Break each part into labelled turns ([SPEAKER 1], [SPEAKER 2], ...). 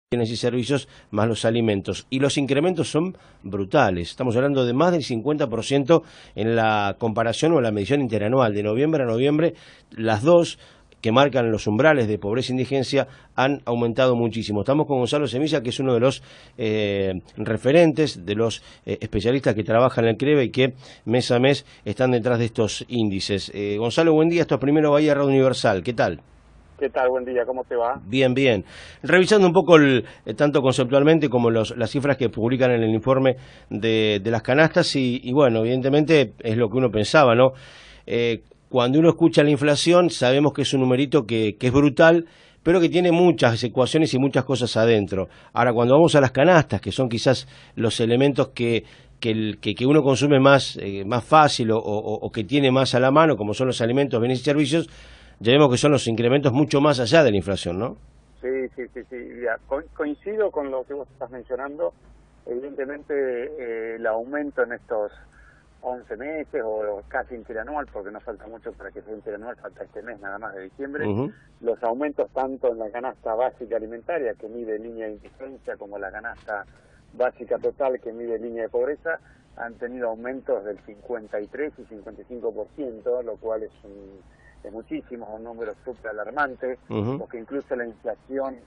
[SPEAKER 1] bienes y servicios más los alimentos. Y los incrementos son brutales. Estamos hablando de más del 50% en la comparación o en la medición interanual. De noviembre a noviembre, las dos que marcan los umbrales de pobreza e indigencia han aumentado muchísimo. Estamos con Gonzalo Semilla, que es uno de los referentes, de los especialistas que trabajan en el CREVE y que mes a mes están detrás de estos índices. Gonzalo, buen día. Esto es Primero Bahía Radio Universal. ¿Qué tal?
[SPEAKER 2] ¿Qué tal? Buen día, ¿cómo te va?
[SPEAKER 1] Bien, bien. Revisando un poco tanto conceptualmente como las cifras que publican en el informe de las canastas y bueno, evidentemente es lo que uno pensaba, ¿no? Cuando uno escucha la inflación sabemos que es un numerito que es brutal, pero que tiene muchas ecuaciones y muchas cosas adentro. Ahora, cuando vamos a las canastas, que son quizás los elementos que uno consume más fácil o que tiene más a la mano, como son los alimentos, bienes y servicios, ya vemos que son los incrementos mucho más allá de la inflación, ¿no?
[SPEAKER 2] Sí. Ya, coincido con lo que vos estás mencionando. Evidentemente, el aumento en estos 11 meses o casi interanual, porque no falta mucho para que sea interanual, falta este mes nada más de diciembre, los aumentos tanto en la canasta básica alimentaria, que mide línea de indigencia, como la canasta básica total, que mide línea de pobreza, han tenido aumentos del 53 y 55%, lo cual es muchísimo, un número súper alarmante, porque incluso la inflación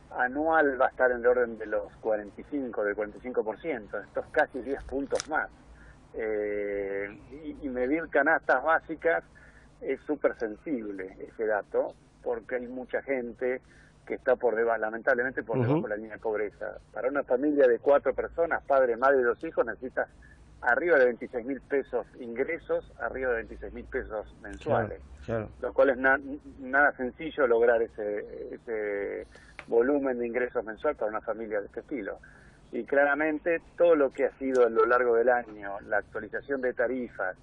[SPEAKER 2] anual va a estar en el orden de los 45%, estos casi 10 puntos más. Y medir canastas básicas es súper sensible ese dato, porque hay mucha gente que está lamentablemente por debajo de la línea de pobreza. Para una familia de 4 personas, padre, madre y 2 hijos, necesitas arriba de 26.000 pesos ingresos, arriba de 26.000 pesos mensuales. Claro. Lo cual es nada sencillo lograr ese volumen de ingresos mensual para una familia de este estilo. Y claramente todo lo que ha sido a lo largo del año, la actualización de tarifas,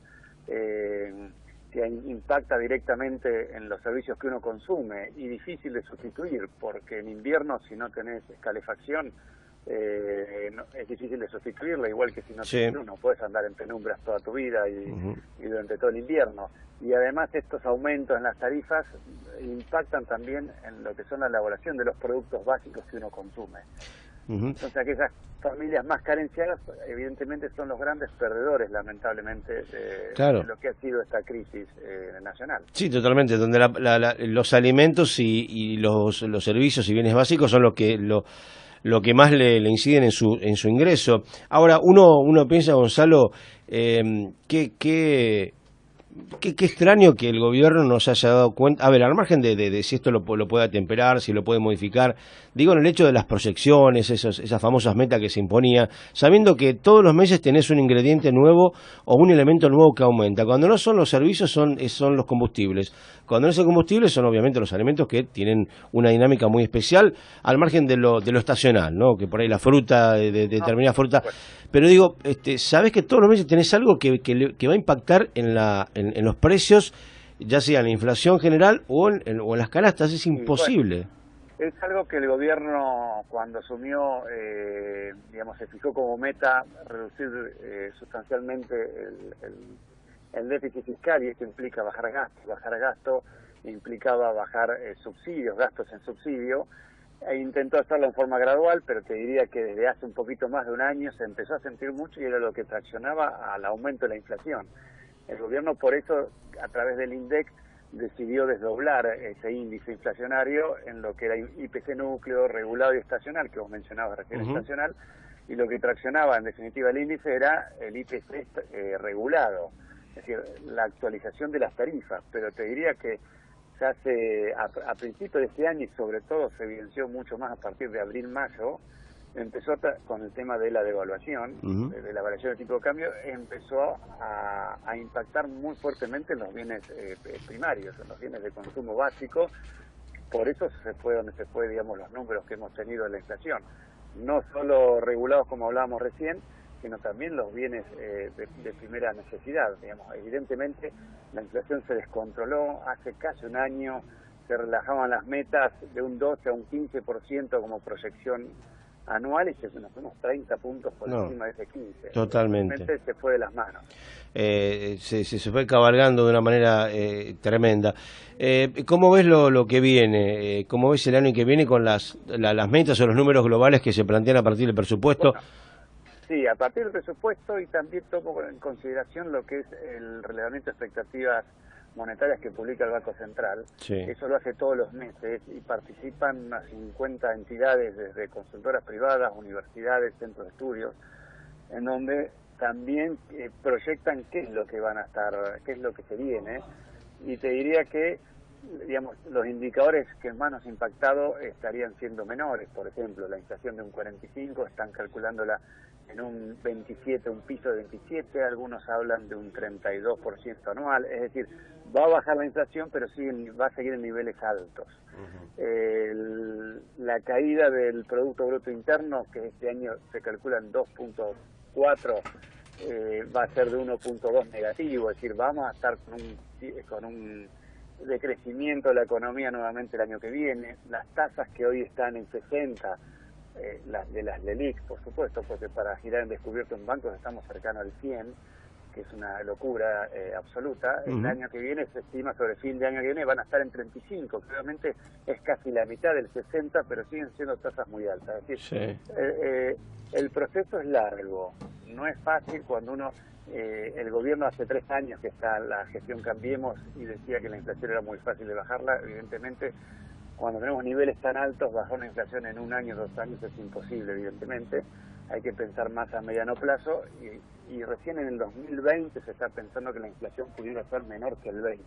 [SPEAKER 2] que impacta directamente en los servicios que uno consume y difícil de sustituir, porque en invierno si no tenés calefacción, es difícil de sustituirla, igual que si no tenés luz, no puedes andar en penumbras toda tu vida y durante todo el invierno. Y además estos aumentos en las tarifas impactan también en lo que son la elaboración de los productos básicos que uno consume. Entonces aquellas familias más carenciadas evidentemente son los grandes perdedores, lamentablemente, de lo que ha sido esta crisis nacional. Sí,
[SPEAKER 1] totalmente, donde los alimentos y los servicios y bienes básicos son lo que más le inciden en su ingreso. Ahora, uno piensa, Gonzalo, qué extraño que el gobierno no se haya dado cuenta, a ver, al margen de si esto lo puede atemperar, si lo puede modificar, digo en el hecho de las proyecciones, esas famosas metas que se imponía, sabiendo que todos los meses tenés un ingrediente nuevo o un elemento nuevo que aumenta. Cuando no son los servicios, son los combustibles. Cuando no es el combustible, son obviamente los alimentos que tienen una dinámica muy especial, al margen de lo estacional, ¿no? Que por ahí la fruta, de determinada fruta. Pero digo, sabés que todos los meses tenés algo que va a impactar en los precios, ya sea en la inflación general o en las canastas. Es imposible.
[SPEAKER 2] Bueno, es algo que el gobierno, cuando asumió, se fijó como meta reducir sustancialmente el déficit fiscal, y esto implica bajar gasto implicaba bajar gastos en subsidio. Intentó hacerlo en forma gradual, pero te diría que desde hace un poquito más de un año se empezó a sentir mucho y era lo que traccionaba al aumento de la inflación. El gobierno por eso, a través del INDEC, decidió desdoblar ese índice inflacionario en lo que era IPC núcleo, regulado y estacional, que vos mencionabas recién, estacional, y lo que traccionaba en definitiva el índice era el IPC regulado, es decir, la actualización de las tarifas. Pero te diría que se hace a principios de este año, y sobre todo se evidenció mucho más a partir de abril-mayo, empezó con el tema de la devaluación, de la variación de tipo de cambio, empezó a impactar muy fuertemente en los bienes primarios, en los bienes de consumo básico. Por eso se fue donde se fue, digamos, los números que hemos tenido en la inflación. No solo regulados como hablábamos recién, sino también los bienes de primera necesidad. Digamos, evidentemente la inflación se descontroló hace casi un año, se relajaban las metas de un 12 a un 15% como proyección anual y nos fuimos 30 puntos por encima de ese 15.
[SPEAKER 1] Totalmente.
[SPEAKER 2] Realmente se fue de las manos.
[SPEAKER 1] Se fue cabalgando de una manera tremenda. ¿Cómo ves lo que viene? ¿Cómo ves el año que viene con las metas o los números globales que se plantean a partir del presupuesto?
[SPEAKER 2] Bueno, sí, a partir del presupuesto, y también tomo en consideración lo que es el relevamiento de expectativas monetarias que publica el Banco Central.
[SPEAKER 1] Sí.
[SPEAKER 2] Eso lo hace todos los meses y participan unas 50 entidades, desde consultoras privadas, universidades, centros de estudios, en donde también proyectan qué es lo que van a estar, qué es lo que se viene. Y te diría que, digamos, los indicadores que más nos han impactado estarían siendo menores. Por ejemplo, la inflación de un 45, están calculándola en un 27, un piso de 27, algunos hablan de un 32% anual, es decir, va a bajar la inflación, pero va a seguir en niveles altos. La caída del Producto Bruto Interno, que este año se calcula en 2.4, va a ser de 1.2 negativo, es decir, vamos a estar con un decrecimiento de la economía nuevamente el año que viene. Las tasas que hoy están en 60, las de las LELIQ, por supuesto, porque para girar en descubierto en bancos estamos cercanos al 100, que es una locura absoluta. El año que viene se estima, sobre fin de año que viene, van a estar en 35, que obviamente es casi la mitad del 60, pero siguen siendo tasas muy altas. Es decir, el proceso es largo, no es fácil cuando uno... el gobierno hace 3 años que está la gestión Cambiemos y decía que la inflación era muy fácil de bajarla. Evidentemente, cuando tenemos niveles tan altos, bajar una inflación en 1 año, 2 años es imposible, evidentemente. Hay que pensar más a mediano plazo y recién en el 2020 se está pensando que la inflación pudiera ser menor que el 20%.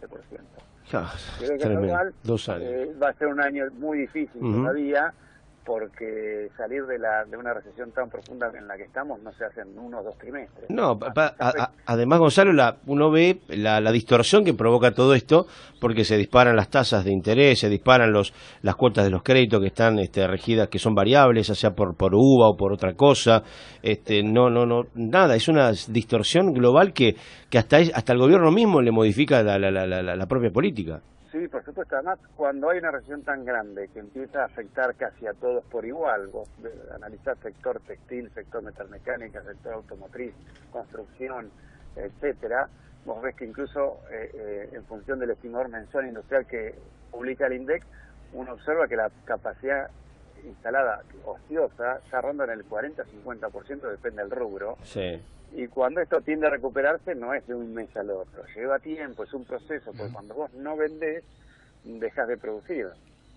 [SPEAKER 2] Creo que normal,
[SPEAKER 1] 2 años.
[SPEAKER 2] Va a ser un año muy difícil todavía, porque salir de una recesión tan profunda en la que estamos no se hace en 1 o 2 trimestres.
[SPEAKER 1] No, además, Gonzalo, uno ve la distorsión que provoca todo esto, porque se disparan las tasas de interés, se disparan las cuotas de los créditos que están regidas, que son variables, ya sea por UVA o por otra cosa. Nada, es una distorsión global que hasta el gobierno mismo le modifica la propia política.
[SPEAKER 2] Sí, por supuesto. Además, cuando hay una recesión tan grande que empieza a afectar casi a todos por igual, vos analizás sector textil, sector metalmecánica, sector automotriz, construcción, etcétera, vos ves que incluso en función del estimador mensual industrial que publica el INDEC, uno observa que la capacidad instalada ociosa está rondando en el 40-50%, depende del rubro.
[SPEAKER 1] Sí.
[SPEAKER 2] Y cuando esto tiende a recuperarse, no es de un mes al otro, lleva tiempo, es un proceso, porque cuando vos no vendés, dejás de producir,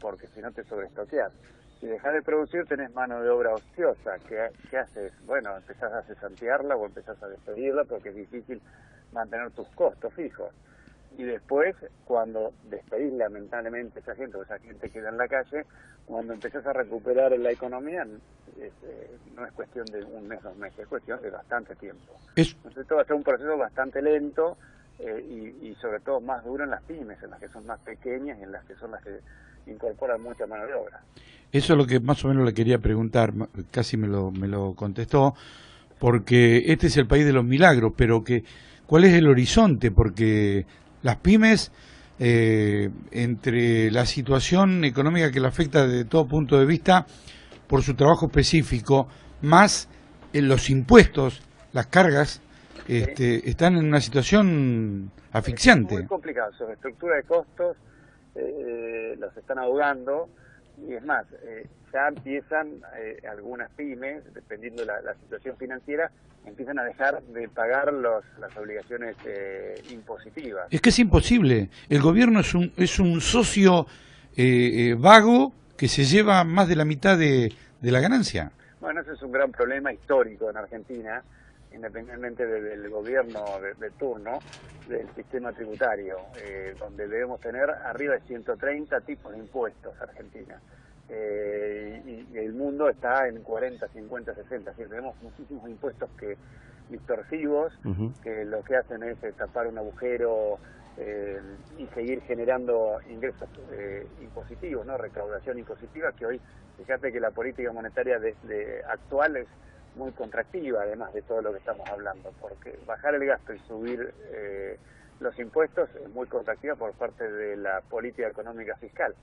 [SPEAKER 2] porque si no te sobreestoqueás. Si dejás de producir, tenés mano de obra ociosa. ¿Qué haces? Bueno, empezás a cesantearla o empezás a despedirla, porque es difícil mantener tus costos fijos. Y después, cuando despedís lamentablemente esa gente queda en la calle, cuando empezás a recuperar la economía, no es cuestión de 1 mes, 2 meses, es cuestión de bastante tiempo. Entonces esto va a ser un proceso bastante lento y sobre todo más duro en las pymes, en las que son más pequeñas y en las que son las que incorporan mucha mano de obra.
[SPEAKER 3] Eso es lo que más o menos le quería preguntar, casi me lo contestó, porque este es el país de los milagros, pero ¿cuál es el horizonte? Porque las pymes, entre la situación económica que le afecta desde todo punto de vista, por su trabajo específico, más los impuestos, las cargas, están en una situación asfixiante.
[SPEAKER 2] Es muy complicado, su estructura de costos los están ahogando, y es más, ya empiezan algunas pymes, dependiendo de la situación financiera, empiezan a dejar de pagar las obligaciones impositivas.
[SPEAKER 3] Es que es imposible. El gobierno es un socio vago que se lleva más de la mitad de la ganancia.
[SPEAKER 2] Bueno, ese es un gran problema histórico en Argentina, independientemente del gobierno de turno, del sistema tributario, donde debemos tener arriba de 130 tipos de impuestos Argentina. Y el mundo está en 40, 50, 60, así que tenemos muchísimos impuestos distorsivos, que lo que hacen es tapar un agujero y seguir generando ingresos impositivos, ¿no? Recaudación impositiva, que hoy, fíjate que la política monetaria actual es muy contractiva, además de todo lo que estamos hablando, porque bajar el gasto y subir los impuestos es muy contractiva por parte de la política económica fiscal.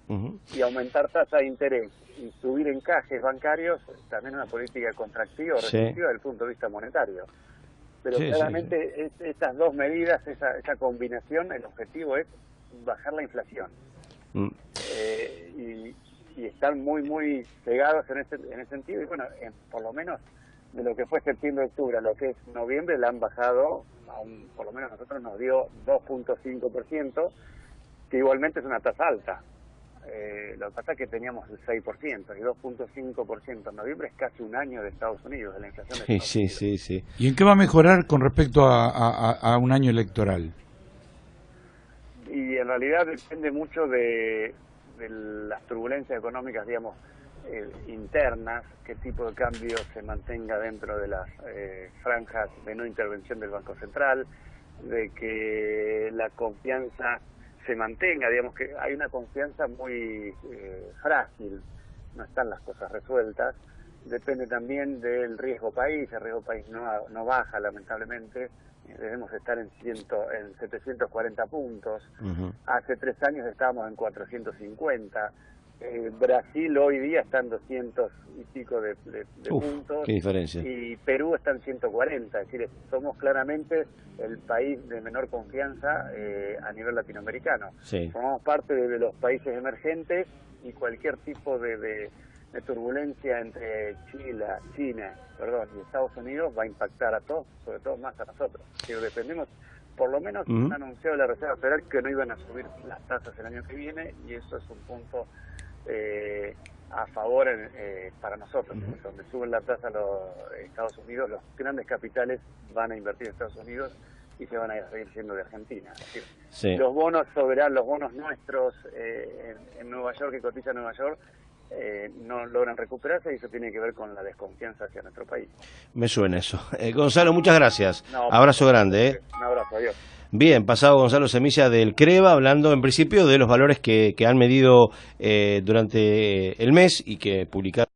[SPEAKER 2] Y aumentar tasa de interés y subir encajes bancarios también es una política contractiva o restrictiva desde el punto de vista monetario. Pero claramente estas dos medidas, esa combinación, el objetivo es bajar la inflación. Y están muy pegados en ese sentido. Y bueno, por lo menos de lo que fue septiembre-octubre a lo que es noviembre, la han bajado, por lo menos a nosotros nos dio 2.5%, que igualmente es una tasa alta. Lo que pasa es que teníamos el 6%, y 2.5% en noviembre es casi un año de Estados Unidos, de la inflación de Estados Unidos.
[SPEAKER 1] Sí.
[SPEAKER 3] ¿Y en qué va a mejorar con respecto a un año electoral?
[SPEAKER 2] Y en realidad depende mucho de las turbulencias económicas, digamos, internas, qué tipo de cambio se mantenga dentro de las franjas de no intervención del Banco Central, de que la confianza se mantenga, digamos que hay una confianza muy frágil, no están las cosas resueltas, depende también del riesgo país, el riesgo país no baja lamentablemente, debemos estar en 740 puntos, hace 3 años estábamos en 450, Brasil hoy día está en 200 y pico de puntos,
[SPEAKER 1] qué diferencia.
[SPEAKER 2] Y Perú está en 140, es decir, somos claramente el país de menor confianza a nivel latinoamericano. Formamos parte de los países emergentes y cualquier tipo de turbulencia entre China y Estados Unidos va a impactar a todos, sobre todo más a nosotros. Pero dependemos, por lo menos han anunciado la Reserva Federal que no iban a subir las tasas el año que viene, y eso es un punto a favor para nosotros. Donde suben la tasa los Estados Unidos, los grandes capitales van a invertir en Estados Unidos y se van a seguir siendo de Argentina. Es decir, los bonos soberanos, los bonos nuestros en Nueva York, que cotizan en Nueva York, no logran recuperarse, y eso tiene que ver con la desconfianza hacia nuestro país.
[SPEAKER 1] Me suena eso. Gonzalo, muchas gracias. Abrazo grande.
[SPEAKER 2] Un abrazo, adiós.
[SPEAKER 1] Bien, pasado Gonzalo Semilla del CREVA, hablando en principio de los valores que han medido durante el mes y que publicaron